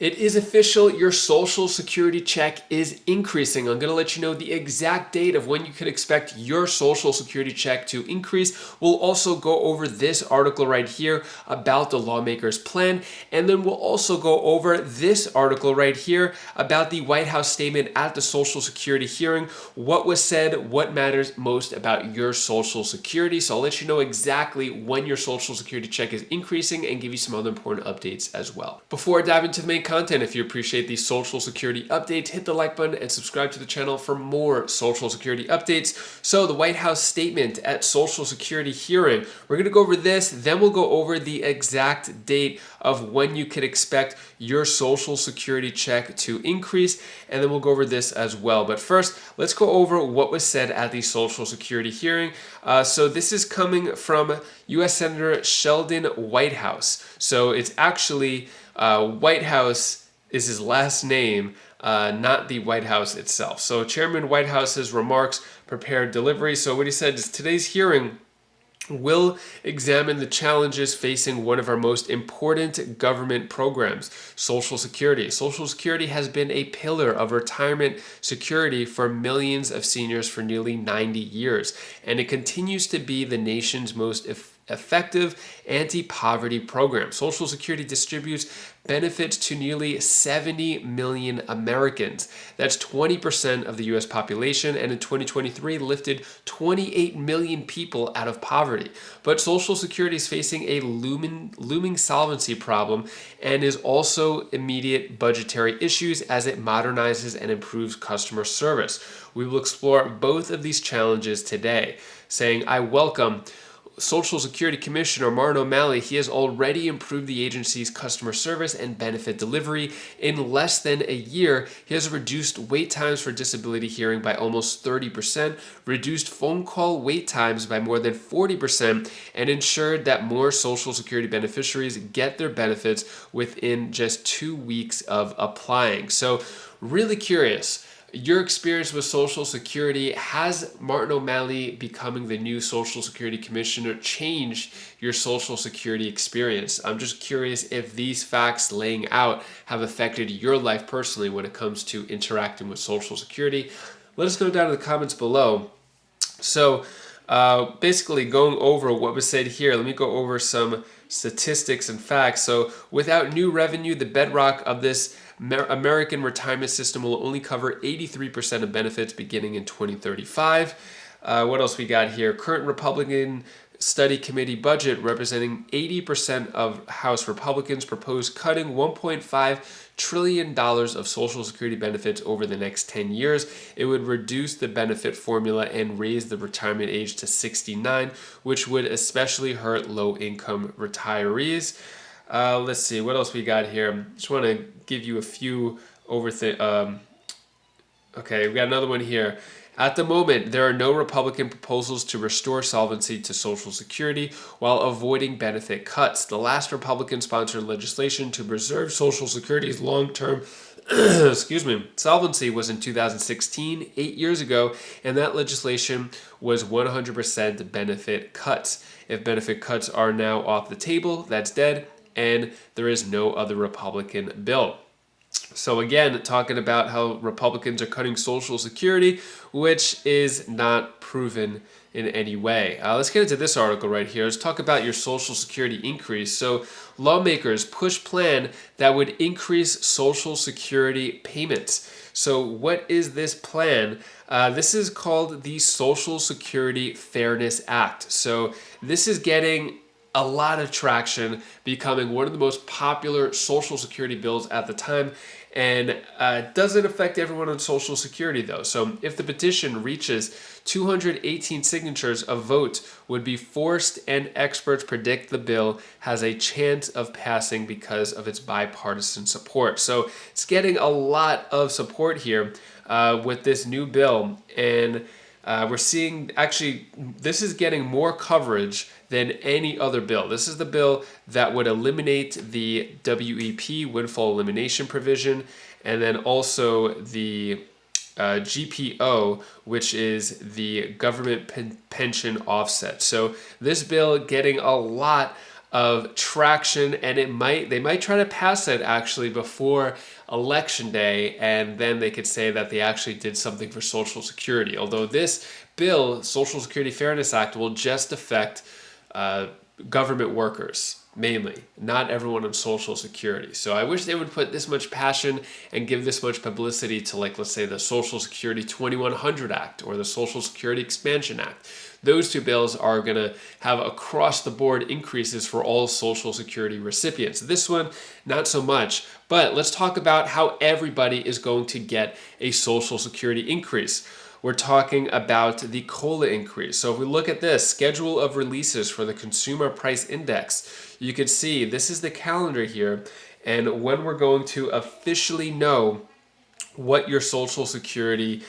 It is official, your Social Security check is increasing. I'm going to let you know the exact date of when you can expect your Social Security check to increase. We'll also go over this article right here about the lawmakers' plan, and then we'll also go over this article right here about the White House statement at the Social Security hearing, what was said, what matters most about your Social Security. So I'll let you know exactly when your Social Security check is increasing and give you some other important updates as well. Before I dive into the main content, if you appreciate these Social Security updates, hit the like button and subscribe to the channel for more Social Security updates. So the White House statement at Social Security hearing, we're going to go over this, then we'll go over the exact date of when you can expect your Social Security check to increase, and then we'll go over this as well. But first, let's go over what was said at the Social Security hearing. So this is coming from U.S. Senator Sheldon Whitehouse. So it's actually Whitehouse is his last name, not the White House itself. So Chairman Whitehouse's remarks prepared delivery. So what he said is today's hearing will examine the challenges facing one of our most important government programs, Social Security. Social Security has been a pillar of retirement security for millions of seniors for nearly 90 years, and it continues to be the nation's most effective anti-poverty program. Social Security distributes benefits to nearly 70 million Americans. That's 20% of the US population, and in 2023 lifted 28 million people out of poverty. But Social Security is facing a looming solvency problem and is also immediate budgetary issues as it modernizes and improves customer service. We will explore both of these challenges today, saying, I welcome Social Security Commissioner Martin O'Malley. He has already improved the agency's customer service and benefit delivery. In less than a year, he has reduced wait times for disability hearing by almost 30%, reduced phone call wait times by more than 40%, and ensured that more Social Security beneficiaries get their benefits within just 2 weeks of applying. So, really curious. Your experience with Social Security, has Martin O'Malley becoming the new Social Security Commissioner changed your Social Security experience? I'm just curious if these facts laying out have affected your life personally when it comes to interacting with Social Security. Let us know down in the comments below. So basically going over what was said here, let me go over some statistics and facts. So without new revenue, the bedrock of this American retirement system will only cover 83% of benefits beginning in 2035. What else we got here? Current Republican Study Committee budget representing 80% of House Republicans propose cutting $1.5 trillion of Social Security benefits over the next 10 years. It would reduce the benefit formula and raise the retirement age to 69, which would especially hurt low-income retirees. Let's see, what else we got here? Just want to give you a few okay, we got another one here. At the moment, there are no Republican proposals to restore solvency to Social Security while avoiding benefit cuts. The last Republican-sponsored legislation to preserve Social Security's long-term solvency was in 2016, 8 years ago, and that legislation was 100% benefit cuts. If benefit cuts are now off the table, that's dead, and there is no other Republican bill. So again, talking about how Republicans are cutting Social Security, which is not proven in any way. Let's get into this article right here. Let's talk about your Social Security increase. So lawmakers push plan that would increase Social Security payments. So what is this plan? This is called the Social Security Fairness Act. So this is getting a lot of traction, becoming one of the most popular Social Security bills at the time, and doesn't affect everyone on Social Security though. So if the petition reaches 218 signatures, a vote would be forced, and experts predict the bill has a chance of passing because of its bipartisan support. So it's getting a lot of support here with this new bill, and we're seeing, actually, this is getting more coverage than any other bill. This is the bill that would eliminate the WEP, windfall elimination provision, and then also the GPO, which is the government pension offset. So this bill getting a lot of traction, and they might try to pass it actually before Election Day, and then they could say that they actually did something for Social Security. Although this bill, Social Security Fairness Act, will just affect government workers mainly, not everyone on Social Security. So I wish they would put this much passion and give this much publicity to, like, let's say the Social Security 2100 Act or the Social Security Expansion Act. Those two bills are going to have across the board increases for all Social Security recipients. This one, not so much. But let's talk about how everybody is going to get a Social Security increase. We're talking about the COLA increase. So if we look at this schedule of releases for the Consumer Price Index, you can see this is the calendar here, and when we're going to officially know what your Social Security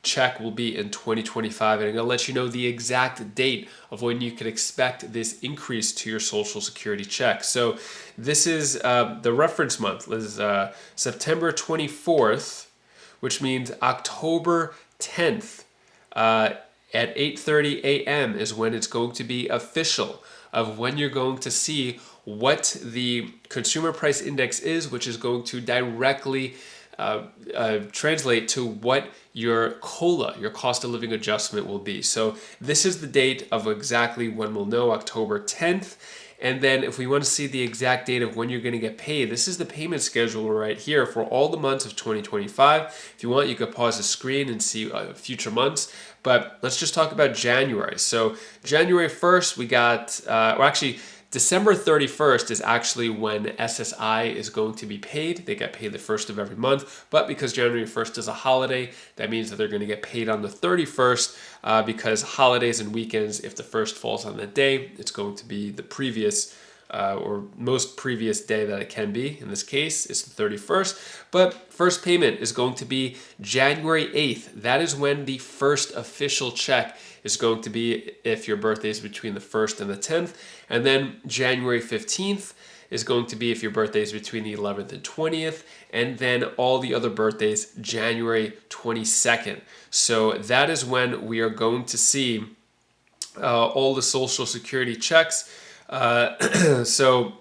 check will be in 2025, and I'm going to let you know the exact date of when you can expect this increase to your Social Security check. So this is the reference month. This is September 24th, which means October 10th at 8:30 a.m. is when it's going to be official of when you're going to see what the Consumer Price Index is, which is going to directly translate to what your COLA, your cost of living adjustment, will be. So this is the date of exactly when we'll know, October 10th. And then if we want to see the exact date of when you're going to get paid, this is the payment schedule right here for all the months of 2025. If you want, you could pause the screen and see future months. But let's just talk about January. So January 1st, we got, December 31st is actually when SSI is going to be paid. They get paid the first of every month, but because January 1st is a holiday, that means that they're going to get paid on the 31st because holidays and weekends, if the first falls on that day, it's going to be the previous or most previous day that it can be. In this case, it's the 31st. But first payment is going to be January 8th. That is when the first official check is going to be if your birthday is between the 1st and the 10th. And then January 15th is going to be if your birthday is between the 11th and 20th. And then all the other birthdays, January 22nd. So that is when we are going to see all the Social Security checks. So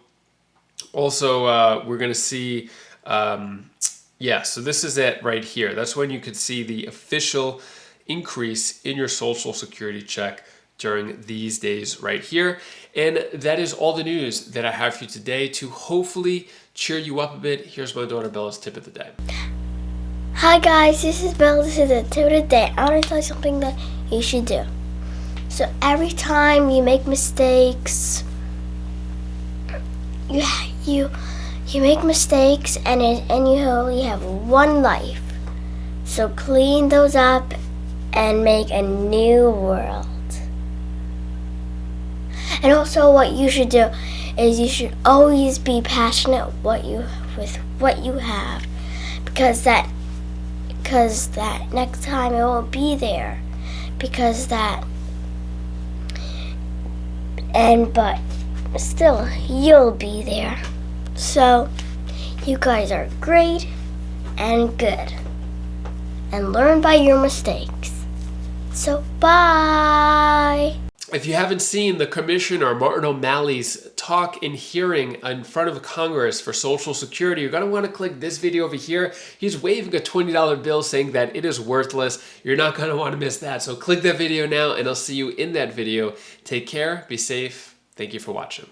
also we're going to see, so this is it right here. That's when you could see the official increase in your Social Security check during these days right here. And that is all the news that I have for you today to hopefully cheer you up a bit. Here's my daughter Bella's tip of the day. Hi guys, this is Bella. This is the tip of the day. I want to tell you something that you should do. So every time you make mistakes, you make mistakes, and you only have one life. So clean those up and make a new world. And also, what you should do is you should always be passionate with what you have, because that next time it won't be there, but still you'll be there. So you guys are great and good, and learn by your mistakes. So bye. If you haven't seen the Commissioner Martin O'Malley's talk in hearing in front of Congress for Social Security, you're going to want to click this video over here. He's waving a $20 bill saying that it is worthless. You're not going to want to miss that. So click that video now, and I'll see you in that video. Take care, be safe. Thank you for watching.